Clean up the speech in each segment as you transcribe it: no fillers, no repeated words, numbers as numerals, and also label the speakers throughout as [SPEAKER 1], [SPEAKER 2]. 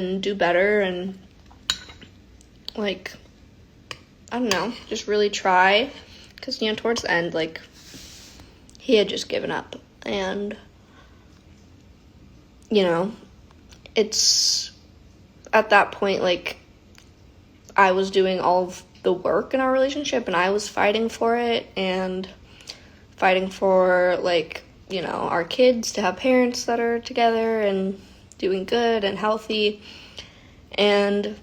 [SPEAKER 1] and do better and, like, I don't know, just really try. Because, you know, towards the end, like, he had just given up. And, you know, it's at that point, like, I was doing all of the work in our relationship, and I was fighting for it, and fighting for, like, you know, our kids to have parents that are together and doing good and healthy. And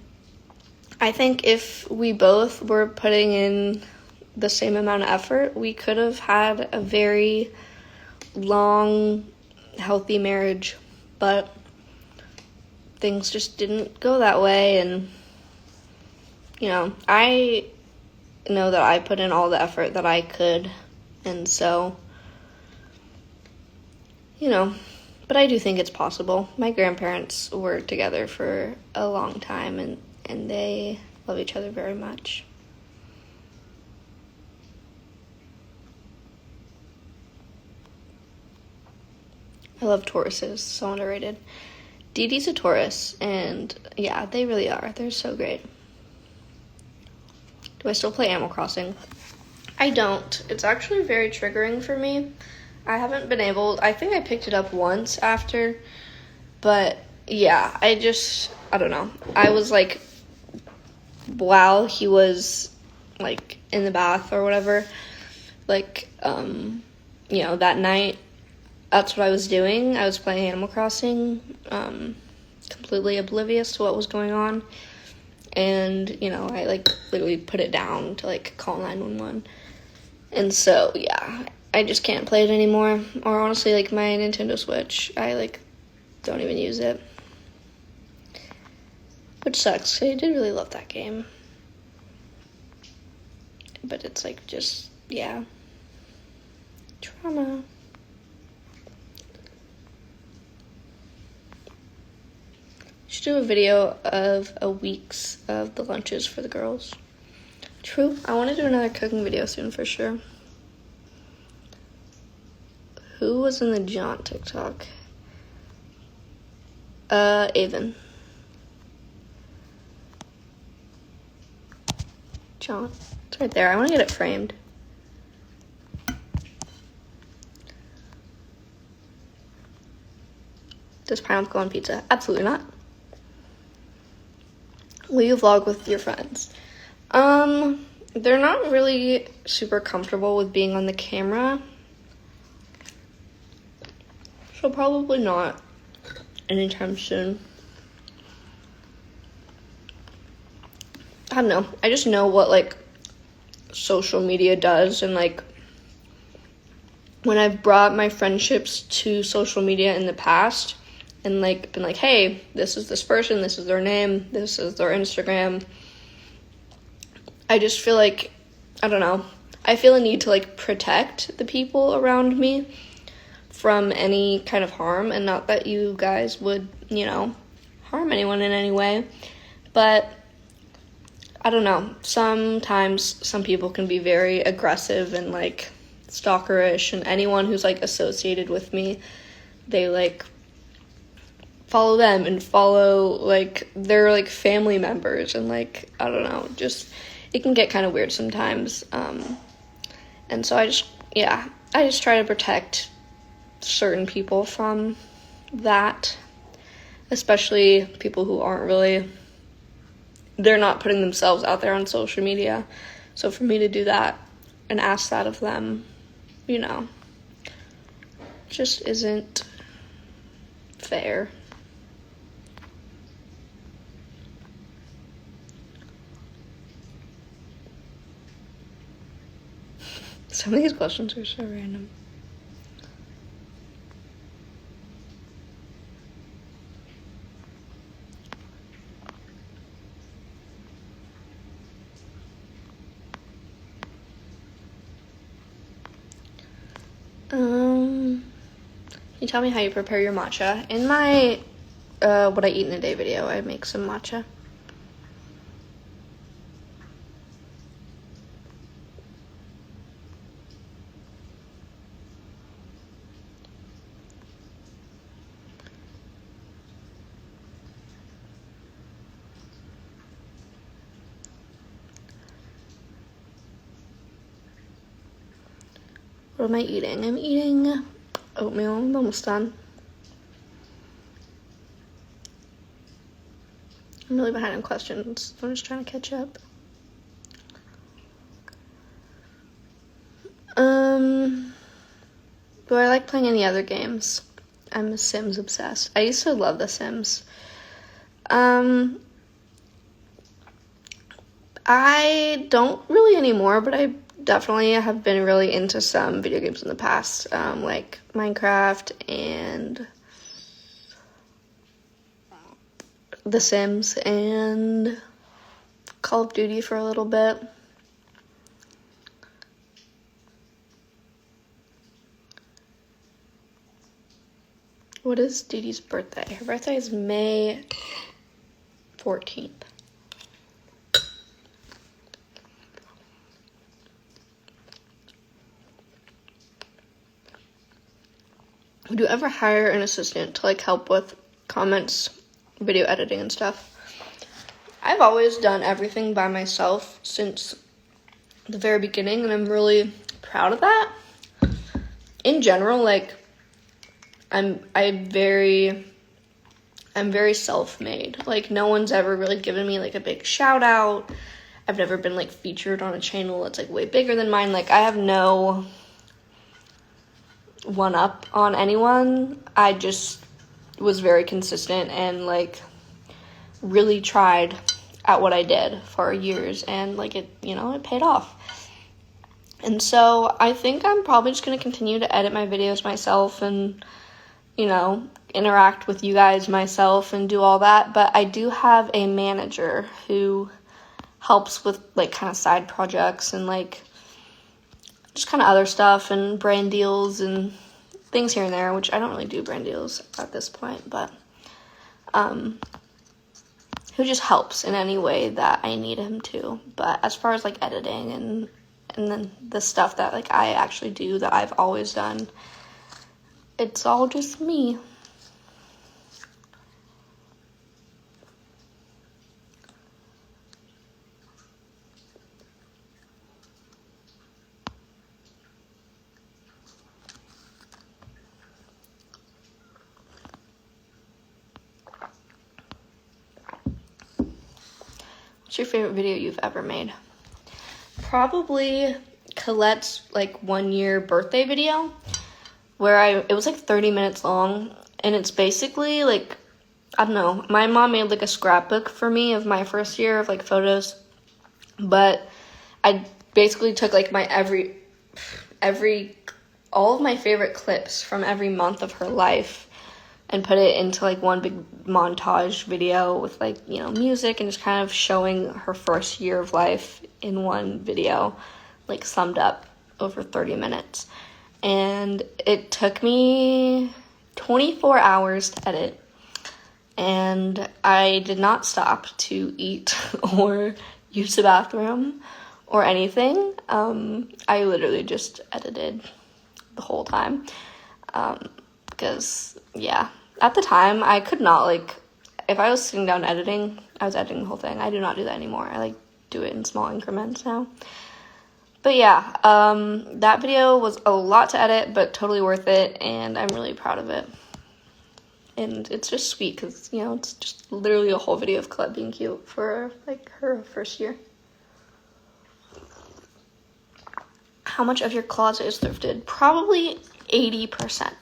[SPEAKER 1] I think if we both were putting in the same amount of effort, we could have had a very long, healthy marriage. But things just didn't go that way, and, you know, I know that I put in all the effort that I could, and so, you know, but I do think it's possible. My grandparents were together for a long time, and they love each other very much. I love Tauruses, so underrated. Dee Dee's a Taurus, and yeah, they really are. They're so great. Do I still play Animal Crossing? I don't. It's actually very triggering for me. I haven't been able, I think I picked it up once after, but yeah, I don't know. I was like, while he was like in the bath or whatever, like, you know, that night, that's what I was doing. I was playing Animal Crossing, completely oblivious to what was going on. And, you know, I, like, literally put it down to, like, call 911. And so, yeah, I just can't play it anymore. Or honestly, like, my Nintendo Switch, I, like, don't even use it. Which sucks. I did really love that game. But it's, like, just, yeah. Trauma. Should do a video of a week's of the lunches for the girls. True. I want to do another cooking video soon for sure. Who was in the John TikTok? Avon. John. It's right there. I want to get it framed. Does pineapple go on pizza? Absolutely not. Will you vlog with your friends? They're not really super comfortable with being on the camera. So probably not anytime soon. I don't know. I just know what, like, social media does, and, like, when I've brought my friendships to social media in the past, and, like, been like, hey, this is this person, this is their name, this is their Instagram. I just feel like, I don't know, I feel a need to, like, protect the people around me from any kind of harm, and not that you guys would, you know, harm anyone in any way, but I don't know, sometimes some people can be very aggressive and, like, stalkerish, and anyone who's, like, associated with me, they, like, follow them and follow, like, their, like, family members, and, like, I don't know, just, it can get kind of weird sometimes, and so I just try to protect certain people from that, especially people who aren't really, they're not putting themselves out there on social media, so for me to do that and ask that of them, you know, just isn't fair. Some of these questions are so random. Can you tell me how you prepare your matcha? In my what I eat in a day video, I make some matcha. What am I eating? I'm eating oatmeal. I'm almost done. I'm really behind on questions. I'm just trying to catch up. Do I like playing any other games? I'm a Sims obsessed. I used to love The Sims. I don't really anymore, but I definitely have been really into some video games in the past, like Minecraft and The Sims and Call of Duty for a little bit. What is Dee Dee's birthday? Her birthday is May 14th. Would you ever hire an assistant to like help with comments, video editing and stuff? I've always done everything by myself since the very beginning, and I'm really proud of that. In general, like I'm very self-made. Like no one's ever really given me like a big shout out. I've never been like featured on a channel that's like way bigger than mine. Like I have no one up on anyone. I just was very consistent and like really tried at what I did for years, and like it paid off. And so I think I'm probably just going to continue to edit my videos myself and interact with you guys myself and do all that. But I do have a manager who helps with like kind of side projects and like just kind of other stuff and brand deals and things here and there, which I don't really do brand deals at this point, but who just helps in any way that I need him to. But as far as like editing and then the stuff that like I actually do that I've always done, it's all just me. What's your favorite video you've ever made? Probably Colette's like 1-year birthday video, where it was like 30 minutes long, and it's basically like, I don't know, my mom made like a scrapbook for me of my first year of like photos, but I basically took like my all of my favorite clips from every month of her life and put it into like one big montage video with like, music and just kind of showing her first year of life in one video, like summed up over 30 minutes. And it took me 24 hours to edit, and I did not stop to eat or use the bathroom or anything. I literally just edited the whole time, because at the time I could not, like, if I was sitting down editing, I was editing the whole thing. I do not do that anymore. I like do it in small increments now. But yeah, that video was a lot to edit, but totally worth it, and I'm really proud of it. And it's just sweet because, it's just literally a whole video of Colette being cute for like her first year. How much of your closet is thrifted? Probably 80%.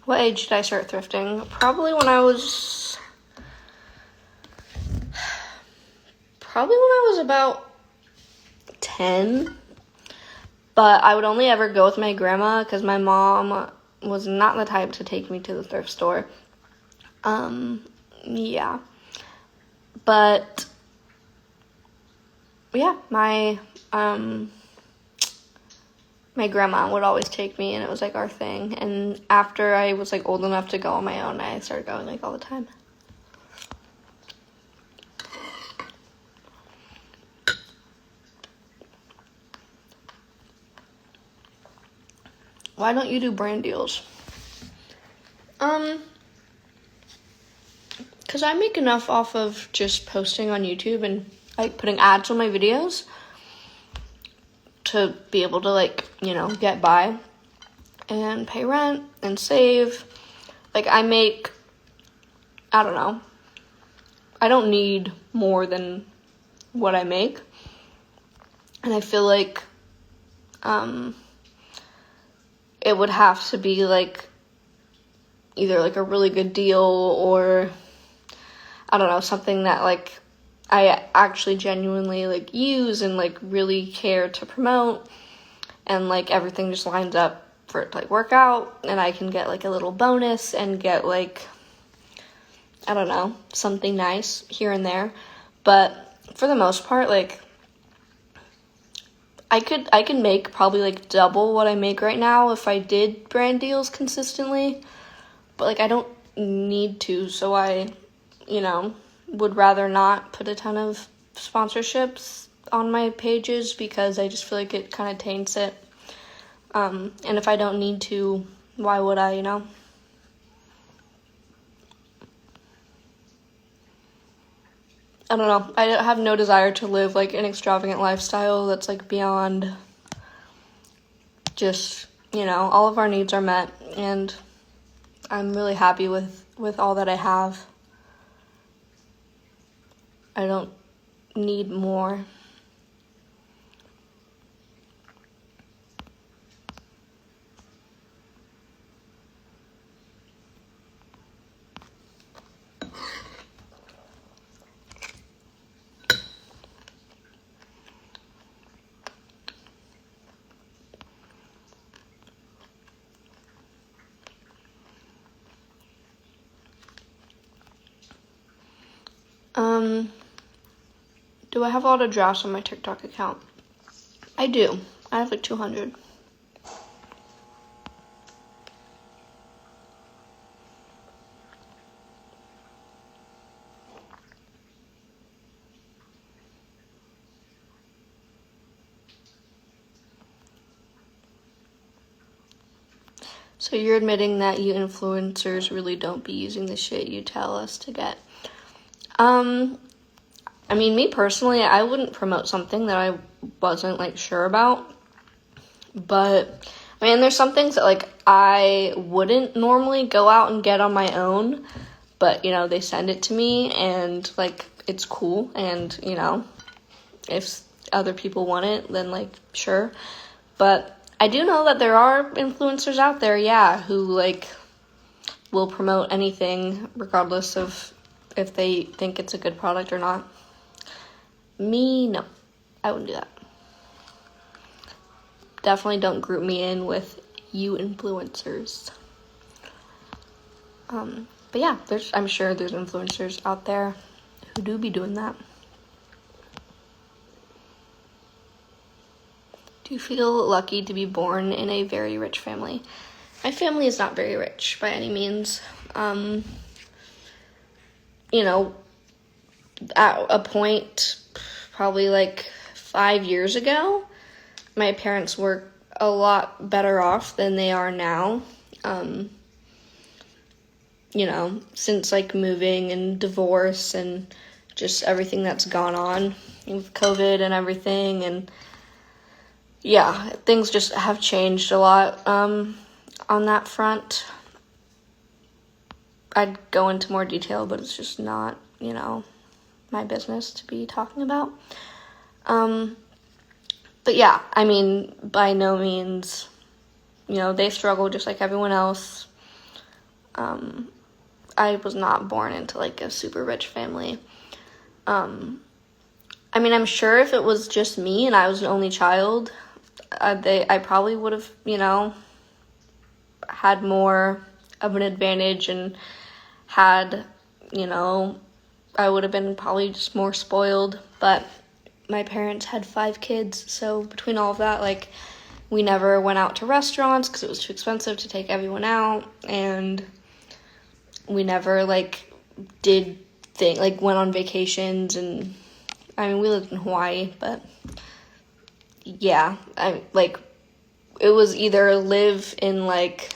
[SPEAKER 1] What age did I start thrifting? Probably when I was about 10. But I would only ever go with my grandma because my mom was not the type to take me to the thrift store. Yeah. But yeah, my grandma would always take me, and it was like our thing. And after I was like old enough to go on my own, I started going like all the time. Why don't you do brand deals? because I make enough off of just posting on YouTube and like putting ads on my videos to be able to like, you know, get by and pay rent and save. Like I don't know, I don't need more than what I make. And I feel like it would have to be like either like a really good deal or I don't know, something that like I actually genuinely like use and like really care to promote, and like everything just lines up for it to like work out and I can get like a little bonus and get like, I don't know, something nice here and there. But for the most part, like I could make probably like double what I make right now if I did brand deals consistently, but like I don't need to, so I, you know, would rather not put a ton of sponsorships on my pages because I just feel like it kind of taints it. And if I don't need to, why would I, you know? I don't know. I have no desire to live like an extravagant lifestyle that's like beyond just, you know, all of our needs are met, and I'm really happy with all that I have. I don't need more. Do I have a lot of drafts on my TikTok account? I do. I have like 200. So you're admitting that you influencers really don't be using the shit you tell us to get. I mean, me personally, I wouldn't promote something that I wasn't, like, sure about. But, I mean, there's some things that, like, I wouldn't normally go out and get on my own. But, you know, they send it to me, and, like, it's cool. And, you know, if other people want it, then, like, sure. But I do know that there are influencers out there, yeah, who, like, will promote anything regardless of if they think it's a good product or not. Me, no. I wouldn't do that. Definitely don't group me in with you influencers. But yeah, I'm sure there's influencers out there who do be doing that. Do you feel lucky to be born in a very rich family? My family is not very rich by any means. You know, at a point, probably like 5 years ago, my parents were a lot better off than they are now. You know, since like moving and divorce and just everything that's gone on with COVID and everything, and yeah, things just have changed a lot on that front. I'd go into more detail, but it's just not, you know, my business to be talking about. But yeah, I mean, by no means, you know, they struggle just like everyone else. I was not born into like a super rich family. I mean, I'm sure if it was just me and I was an only child, I probably would have, you know, had more of an advantage and had, you know, I would have been probably just more spoiled. But my parents had 5 kids, so between all of that, like, we never went out to restaurants because it was too expensive to take everyone out, and we never, like, went on vacations. And I mean, we lived in Hawaii, but yeah, it was either live in, like,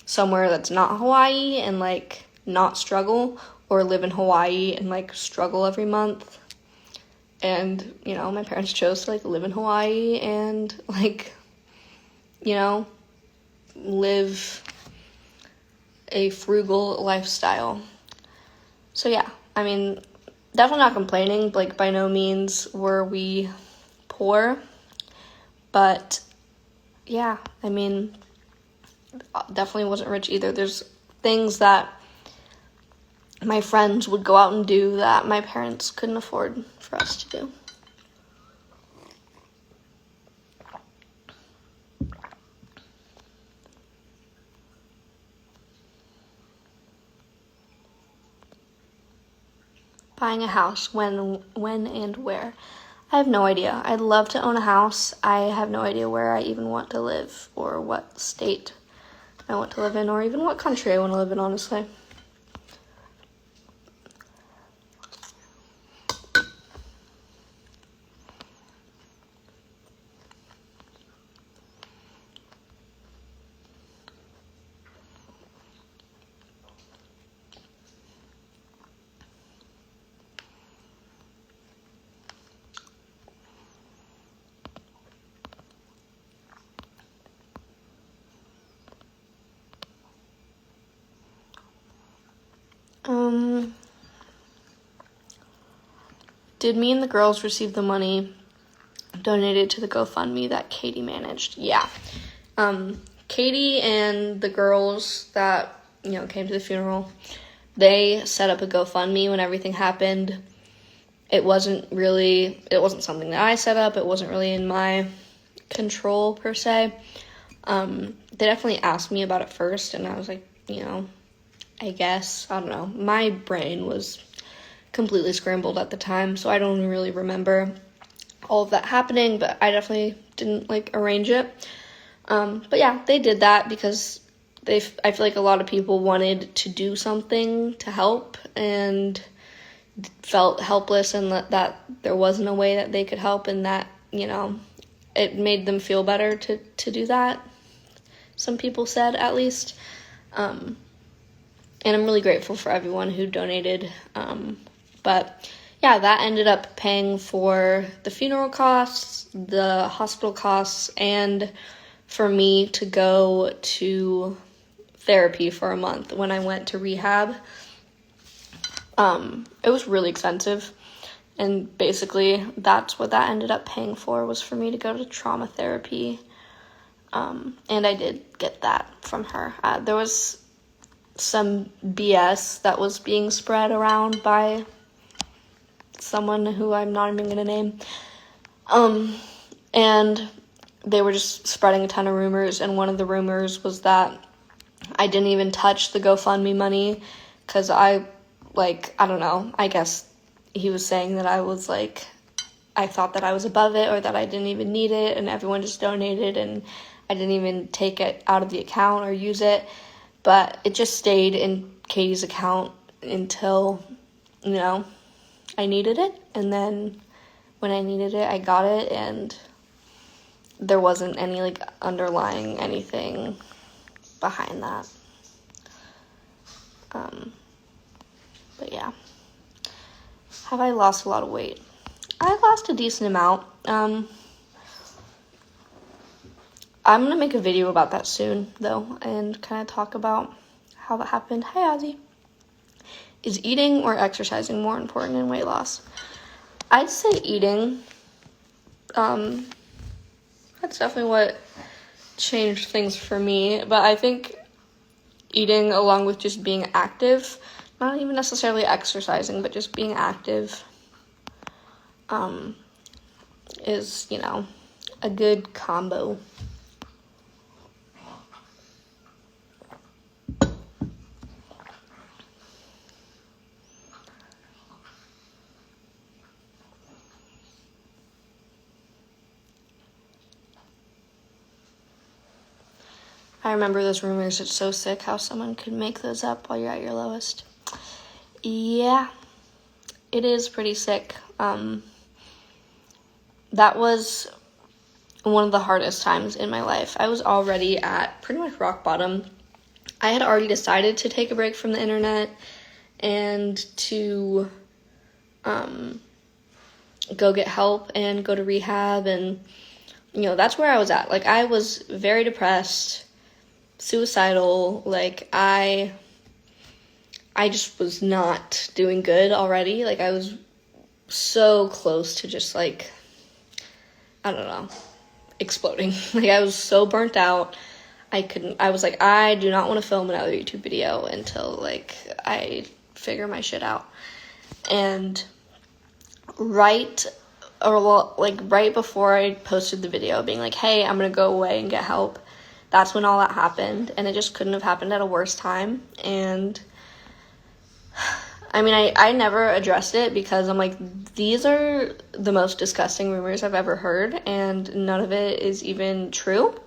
[SPEAKER 1] somewhere that's not Hawaii and, like, not struggle, or live in Hawaii and, like, struggle every month. And, you know, my parents chose to, like, live in Hawaii and, like, you know, live a frugal lifestyle. So, yeah, I mean, definitely not complaining. Like, by no means were we poor. But, yeah, I mean, definitely wasn't rich either. There's things that my friends would go out and do that my parents couldn't afford for us to do. Buying a house, when and where? I have no idea. I'd love to own a house. I have no idea where I even want to live, or what state I want to live in, or even what country I want to live in, honestly. Did me and the girls receive the money donated to the GoFundMe that Katie managed? Yeah. Katie and the girls that, you know, came to the funeral, they set up a GoFundMe when everything happened. It wasn't something that I set up. It wasn't really in my control, per se. They definitely asked me about it first, and I was like, you know, I guess, I don't know. My brain was completely scrambled at the time, so I don't really remember all of that happening, but I definitely didn't, like, arrange it. But yeah, they did that because I feel like a lot of people wanted to do something to help and felt helpless, and that there wasn't a way that they could help, and that, you know, it made them feel better to do that. Some people said, at least. And I'm really grateful for everyone who donated. But yeah, that ended up paying for the funeral costs, the hospital costs, and for me to go to therapy for a month when I went to rehab. It was really expensive, and basically that's what that ended up paying for, was for me to go to trauma therapy. And I did get that from her. There was some BS that was being spread around by someone who I'm not even going to name. And they were just spreading a ton of rumors, and one of the rumors was that I didn't even touch the GoFundMe money because I don't know, I guess he was saying that I was, like, I thought that I was above it, or that I didn't even need it, and everyone just donated, and I didn't even take it out of the account or use it. But it just stayed in Katie's account until, you know, I needed it. And then when I needed it, I got it, and there wasn't any, like, underlying anything behind that. But yeah. Have I lost a lot of weight? I lost a decent amount. I'm going to make a video about that soon, though, and kind of talk about how that happened. Hi, Ozzy. Is eating or exercising more important in weight loss? I'd say eating. That's definitely what changed things for me, but I think eating along with just being active, not even necessarily exercising, but just being active, is, you know, a good combo. I remember those rumors. It's so sick how someone could make those up while you're at your lowest. Yeah, it is pretty sick. That was one of the hardest times in my life. I was already at pretty much rock bottom. I had already decided to take a break from the internet and to go get help and go to rehab. And, you know, that's where I was at. Like, I was very depressed, suicidal. Like, I just was not doing good already. Like, I was so close to just, like, I don't know, exploding. Like, I was so burnt out. I was like, I do not want to film another YouTube video until, like, I figure my shit out. And right before I posted the video being like, hey, I'm going to go away and get help, that's when all that happened. And it just couldn't have happened at a worse time. And I mean, I never addressed it because I'm like, these are the most disgusting rumors I've ever heard, and none of it is even true.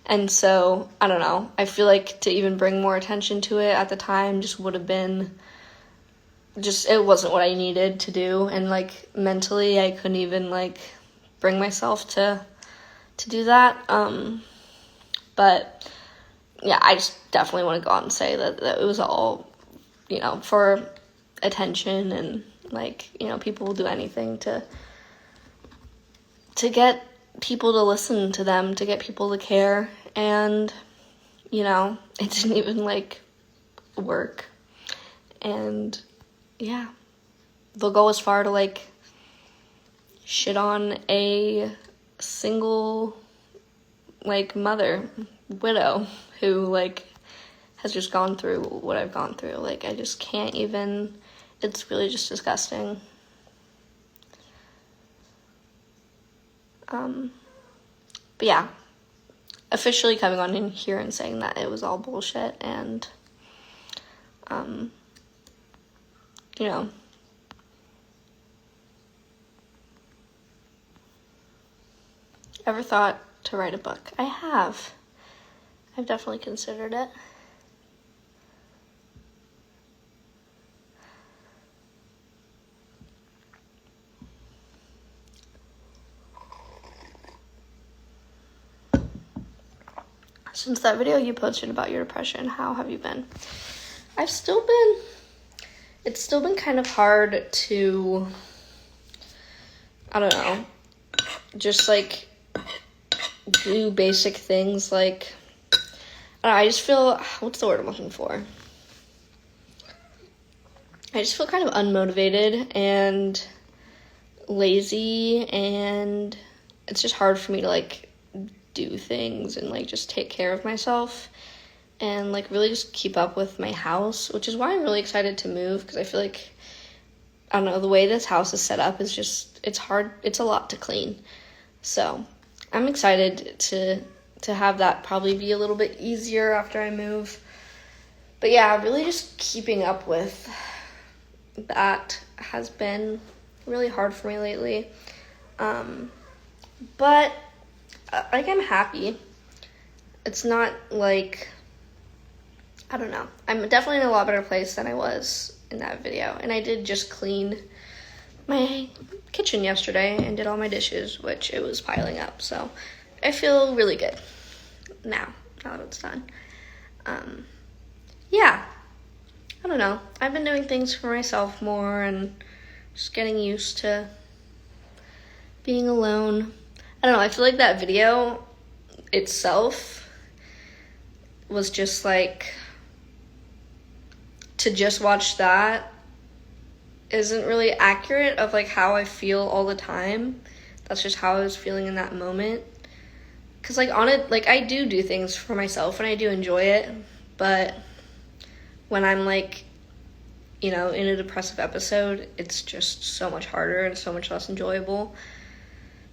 [SPEAKER 1] And so, I don't know, I feel like to even bring more attention to it at the time just would have been, it wasn't what I needed to do. And, like, mentally, I couldn't even, like, bring myself to do that. But, yeah, I just definitely want to go out and say that it was all, you know, for attention, and, like, you know, people will do anything to get people to listen to them, to get people to care. And, you know, it didn't even, like, work. And yeah, they'll go as far to, like, shit on a single, like, widow who, like, has just gone through what I've gone through. Like, I just can't even, it's really just disgusting. But yeah, officially coming on in here and saying that it was all bullshit. And, you know, ever thought to write a book? I have. I've definitely considered it. Since that video you posted about your depression, how have you been? It's still been kind of hard to, I don't know, just, like, do basic things. Like, I just feel, what's the word I'm looking for? I just feel kind of unmotivated and lazy, and it's just hard for me to, like, do things and, like, just take care of myself and, like, really just keep up with my house, which is why I'm really excited to move, because I feel like, I don't know, the way this house is set up is just, it's hard, it's a lot to clean. So I'm excited to have that probably be a little bit easier after I move. But yeah, really just keeping up with that has been really hard for me lately. But, like, I'm happy. It's not, like, I don't know. I'm definitely in a lot better place than I was in that video. And I did just clean my kitchen yesterday and did all my dishes, which it was piling up. So I feel really good now that it's done. Yeah. I don't know. I've been doing things for myself more and just getting used to being alone. I don't know, I feel like that video itself was just, like, to just watch that isn't really accurate of, like, how I feel all the time. That's just how I was feeling in that moment. Because, like, on it, like, I do things for myself and I do enjoy it, but when I'm, like, you know, in a depressive episode, it's just so much harder and so much less enjoyable.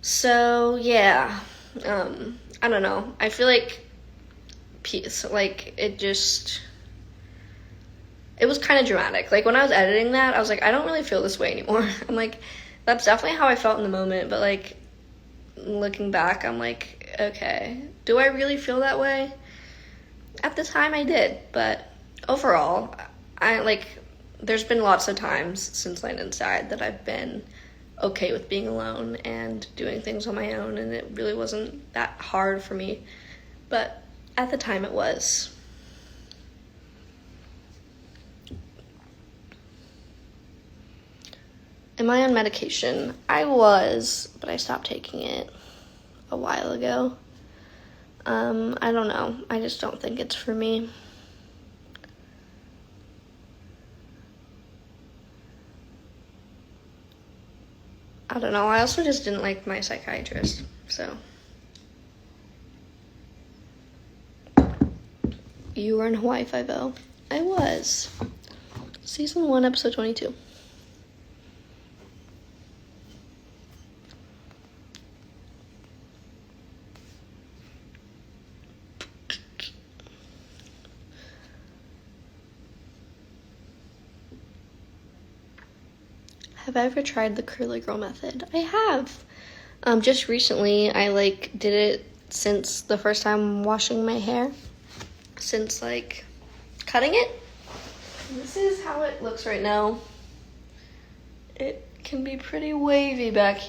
[SPEAKER 1] So, yeah, I don't know. I feel like, it was kind of dramatic. Like, when I was editing that, I was like, I don't really feel this way anymore. I'm like, that's definitely how I felt in the moment, but, like, looking back, I'm like, okay, do I really feel that way? At the time, I did, but overall, there's been lots of times since Landon died that I've been okay with being alone and doing things on my own, and it really wasn't that hard for me, but at the time it was. Am I on medication? I was, but I stopped taking it a while ago. I don't know. I just don't think it's for me. I don't know. I also just didn't like my psychiatrist, so. You were in Hawaii 5-0. I was. Season 1, episode 22. Have I ever tried the curly girl method? I have. Just recently, I did it since the first time washing my hair. Since cutting it. This is how it looks right now. It can be pretty wavy back here.